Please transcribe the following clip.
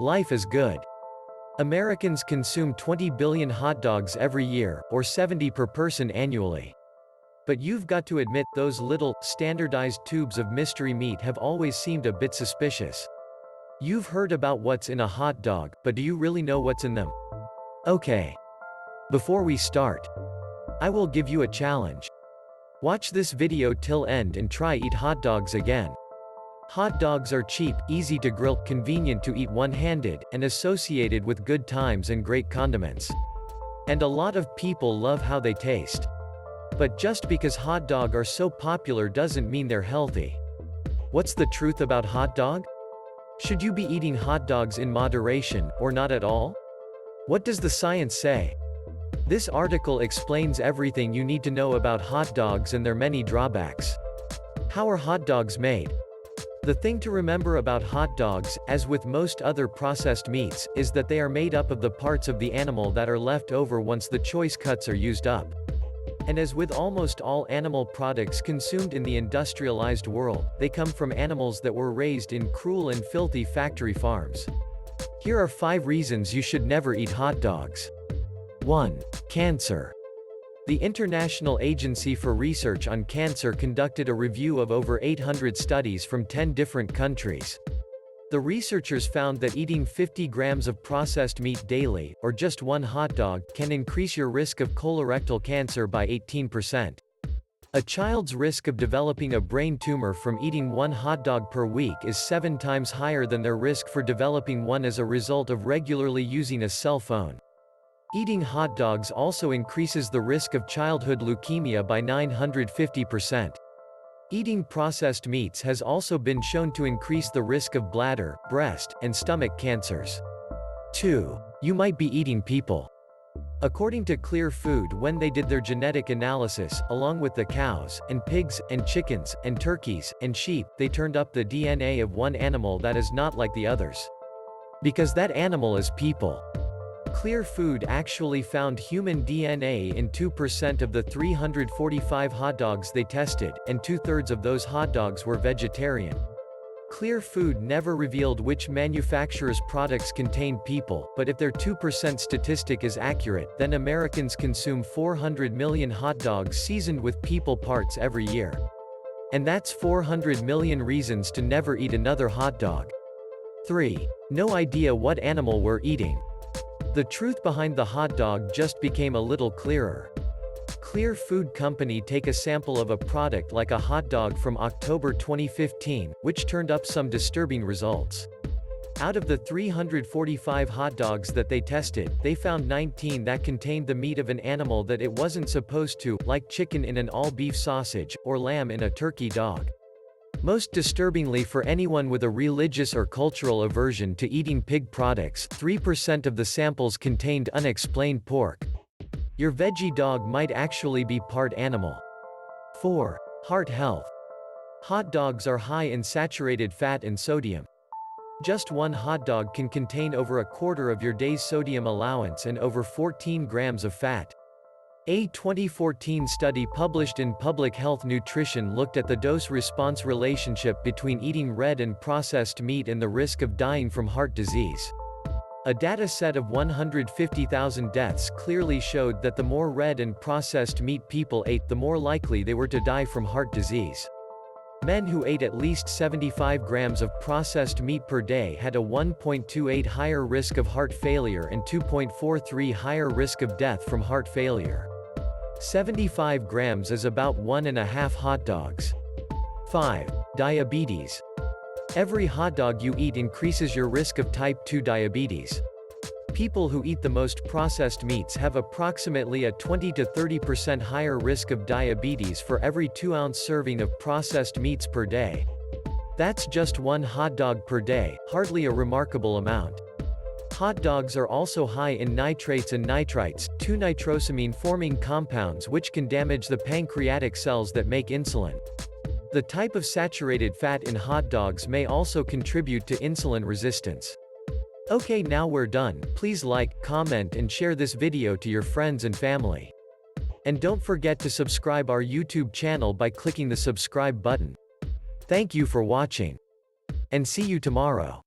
Life is good. Americans consume 20 billion hot dogs every year, or 70 per person annually. But you've got to admit, those little, standardized tubes of mystery meat have always seemed a bit suspicious. You've heard about what's in a hot dog, but do you really know what's in them? Okay. Before we start, I will give you a challenge. Watch this video till end and try eat hot dogs again. Hot dogs are cheap, easy to grill, convenient to eat one-handed, and associated with good times and great condiments. And a lot of people love how they taste. But just because hot dogs are so popular doesn't mean they're healthy. What's the truth about hot dog? Should you be eating hot dogs in moderation, or not at all? What does the science say? This article explains everything you need to know about hot dogs and their many drawbacks. How are hot dogs made? The thing to remember about hot dogs, as with most other processed meats, is that they are made up of the parts of the animal that are left over once the choice cuts are used up. And as with almost all animal products consumed in the industrialized world, they come from animals that were raised in cruel and filthy factory farms. Here are 5 reasons you should never eat hot dogs. 1. Cancer. The International Agency for Research on Cancer conducted a review of over 800 studies from 10 different countries. The researchers found that eating 50 grams of processed meat daily, or just one hot dog, can increase your risk of colorectal cancer by 18%. A child's risk of developing a brain tumor from eating one hot dog per week is 7 times higher than their risk for developing one as a result of regularly using a cell phone. Eating hot dogs also increases the risk of childhood leukemia by 950%. Eating processed meats has also been shown to increase the risk of bladder, breast, and stomach cancers. 2. You might be eating people. According to Clear Food, when they did their genetic analysis, along with the cows, and pigs, and chickens, and turkeys, and sheep, they turned up the DNA of one animal that is not like the others. Because that animal is people. Clear Food actually found human DNA in 2% of the 345 hot dogs they tested, and 2/3 of those hot dogs were vegetarian. Clear Food never revealed which manufacturer's products contained people, but if their 2% statistic is accurate, then Americans consume 400 million hot dogs seasoned with people parts every year. And that's 400 million reasons to never eat another hot dog. 3. No idea what animal we're eating. The truth behind the hot dog just became a little clearer. Clear Food Company take a sample of a product like a hot dog from October 2015, which turned up some disturbing results. Out of the 345 hot dogs that they tested, they found 19 that contained the meat of an animal that it wasn't supposed to, like chicken in an all-beef sausage, or lamb in a turkey dog. Most disturbingly for anyone with a religious or cultural aversion to eating pig products, 3% of the samples contained unexplained pork. Your veggie dog might actually be part animal. 4. Heart health. Hot dogs are high in saturated fat and sodium. Just one hot dog can contain over a quarter of your day's sodium allowance and over 14 grams of fat. A 2014 study published in Public Health Nutrition looked at the dose-response relationship between eating red and processed meat and the risk of dying from heart disease. A data set of 150,000 deaths clearly showed that the more red and processed meat people ate, the more likely they were to die from heart disease. Men who ate at least 75 grams of processed meat per day had a 1.28 higher risk of heart failure and 2.43 higher risk of death from heart failure. 75 grams is about 1.5 hot dogs. 5. Diabetes. Every hot dog you eat increases your risk of type 2 diabetes. People who eat the most processed meats have approximately a 20 to 30% higher risk of diabetes for every 2-ounce serving of processed meats per day. That's just one hot dog per day, hardly a remarkable amount. Hot dogs are also high in nitrates and nitrites, 2-nitrosamine-forming compounds which can damage the pancreatic cells that make insulin. The type of saturated fat in hot dogs may also contribute to insulin resistance. Okay, now we're done. Please like, comment and share this video to your friends and family. And don't forget to subscribe our YouTube channel by clicking the subscribe button. Thank you for watching. And see you tomorrow.